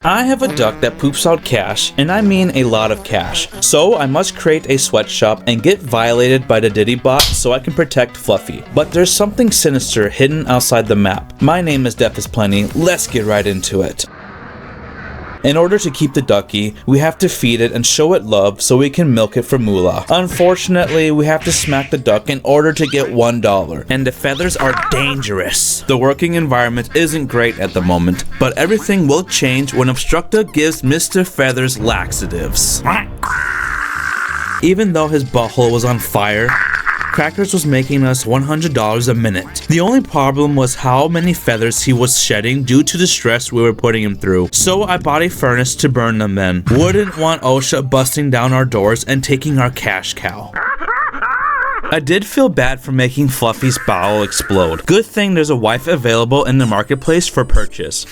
I have a duck that poops out cash, and I mean a lot of cash. So I must create a sweatshop and get violated by the Diddy bot so I can protect Fluffy. But there's something sinister hidden outside the map. My name is Death is Plenty. Let's get right into it. In order to keep the ducky, we have to feed it and show it love so we can milk it for moolah. Unfortunately, we have to smack the duck in order to get $1, and the feathers are dangerous. The working environment isn't great at the moment, but everything will change when Obstructa gives Mr. Feathers laxatives. Even though his butthole was on fire, Crackers was making us $100 a minute. The only problem was how many feathers he was shedding due to the stress we were putting him through. So I bought a furnace to burn them in. Wouldn't want OSHA busting down our doors and taking our cash cow. I did feel bad for making Fluffy's bowel explode. Good thing there's a wife available in the marketplace for purchase.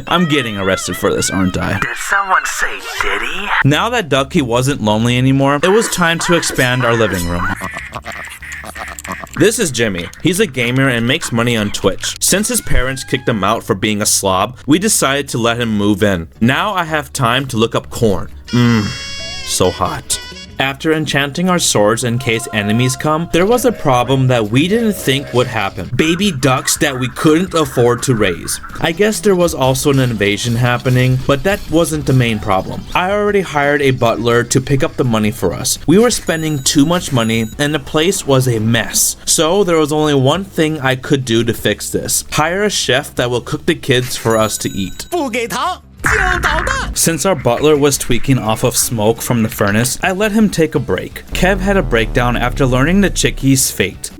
I'm getting arrested for this, aren't I? Did someone say Diddy? Now that Ducky wasn't lonely anymore, it was time to expand our living room. This is Jimmy. He's a gamer and makes money on Twitch. Since his parents kicked him out for being a slob, we decided to let him move in. Now I have time to look up corn. So hot. After enchanting our swords in case enemies come, there was a problem that we didn't think would happen. Baby ducks that we couldn't afford to raise. I guess there was also an invasion happening, but that wasn't the main problem. I already hired a butler to pick up the money for us. We were spending too much money and the place was a mess. So there was only one thing I could do to fix this. Hire a chef that will cook the kids for us to eat. Since our butler was tweaking off of smoke from the furnace, I let him take a break. Kev had a breakdown after learning the chickie's fate.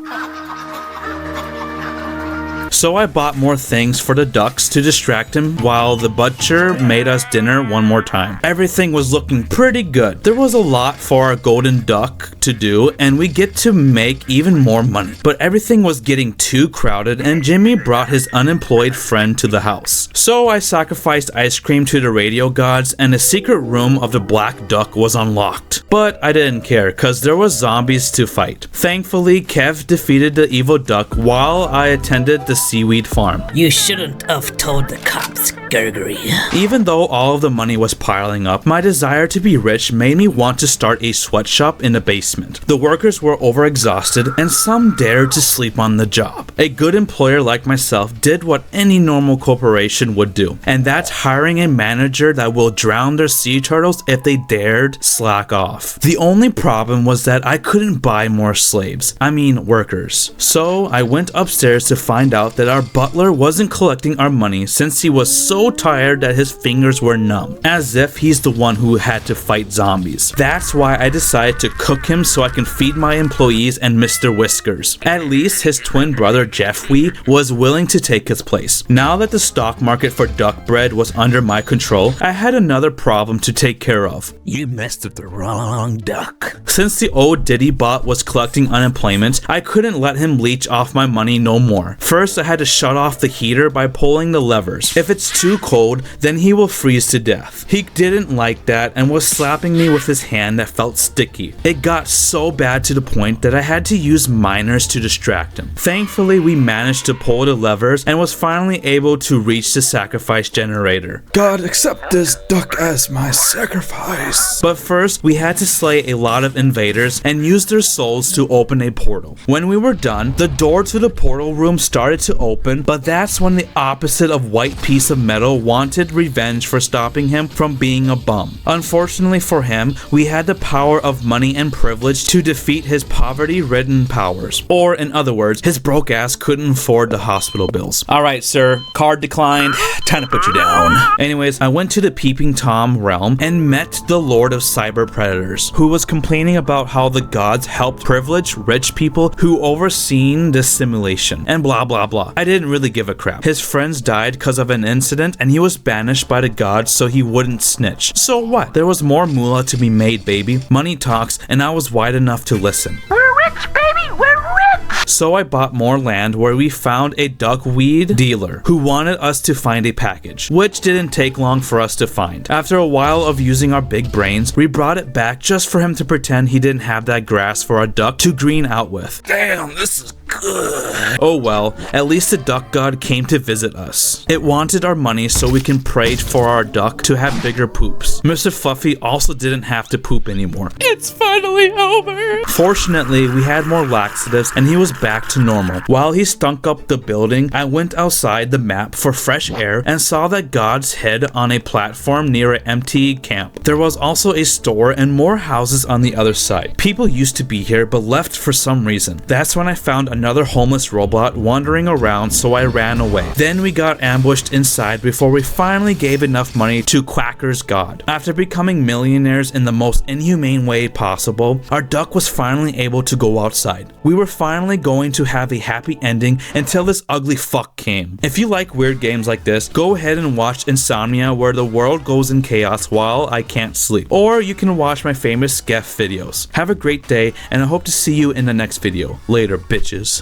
So I bought more things for the ducks to distract him while the butcher made us dinner one more time. Everything was looking pretty good. There was a lot for our golden duck to do and we get to make even more money. But everything was getting too crowded and Jimmy brought his unemployed friend to the house. So I sacrificed ice cream to the radio gods and the secret room of the black duck was unlocked. But I didn't care cause there was zombies to fight. Thankfully, Kev defeated the evil duck while I attended the seaweed farm. You shouldn't have told the cops, Gregory. Even though all of the money was piling up, my desire to be rich made me want to start a sweatshop in the basement. The workers were overexhausted and some dared to sleep on the job. A good employer like myself did what any normal corporation would do, and that's hiring a manager that will drown their sea turtles if they dared slack off. The only problem was that I couldn't buy more slaves. I mean workers. So I went upstairs to find out that our butler wasn't collecting our money since he was so tired that his fingers were numb, as if he's the one who had to fight zombies. That's why I decided to cook him so I can feed my employees and Mr. Whiskers. At least his twin brother Jeffrey was willing to take his place. Now that the stock market for duck bread was under my control, I had another problem to take care of. You messed with the wrong duck. Since the old Diddy bot was collecting unemployment, I couldn't let him leech off my money no more. First, I had to shut off the heater by pulling the levers. If it's too cold, then he will freeze to death. He didn't like that and was slapping me with his hand that felt sticky. It got so bad to the point that I had to use miners to distract him. Thankfully, we managed to pull the levers and was finally able to reach the sacrifice generator. God, accept this duck as my sacrifice. But first, we had to slay a lot of invaders and use their souls to open a portal. When we were done, the door to the portal room started to open, but that's when the opposite of white piece of metal wanted revenge for stopping him from being a bum. Unfortunately for him, we had the power of money and privilege to defeat his poverty-ridden powers. Or in other words, his broke ass couldn't afford the hospital bills. Alright sir, card declined, time to put you down. Anyways, I went to the Peeping Tom realm and met the Lord of Cyber Predators, who was complaining about how the gods helped privileged rich people who overseen this simulation, and blah blah blah. I didn't really give a crap. His friends died because of an incident and he was banished by the gods so he wouldn't snitch. So what? There was more moolah to be made, baby. Money talks, and I was wide enough to listen. We're rich, baby! We're rich! So I bought more land where we found a duckweed dealer who wanted us to find a package, which didn't take long for us to find. After a while of using our big brains, we brought it back just for him to pretend he didn't have that grass for our duck to green out with. Damn, this is Oh well, at least the duck god came to visit us. It wanted our money so we can pray for our duck to have bigger poops. Mr. Fluffy also didn't have to poop anymore. It's finally over! Fortunately, we had more laxatives and he was back to normal. While he stunk up the building, I went outside the map for fresh air and saw that God's head on a platform near an empty camp. There was also a store and more houses on the other side. People used to be here but left for some reason. That's when I found another homeless robot wandering around, so I ran away. Then we got ambushed inside before we finally gave enough money to Quacker's god. After becoming millionaires in the most inhumane way possible, our duck was finally able to go outside. We were finally going to have a happy ending until this ugly fuck came. If you like weird games like this, go ahead and watch Insomnia, where the world goes in chaos while I can't sleep. Or you can watch my famous Skeff videos. Have a great day, and I hope to see you in the next video. Later, bitches.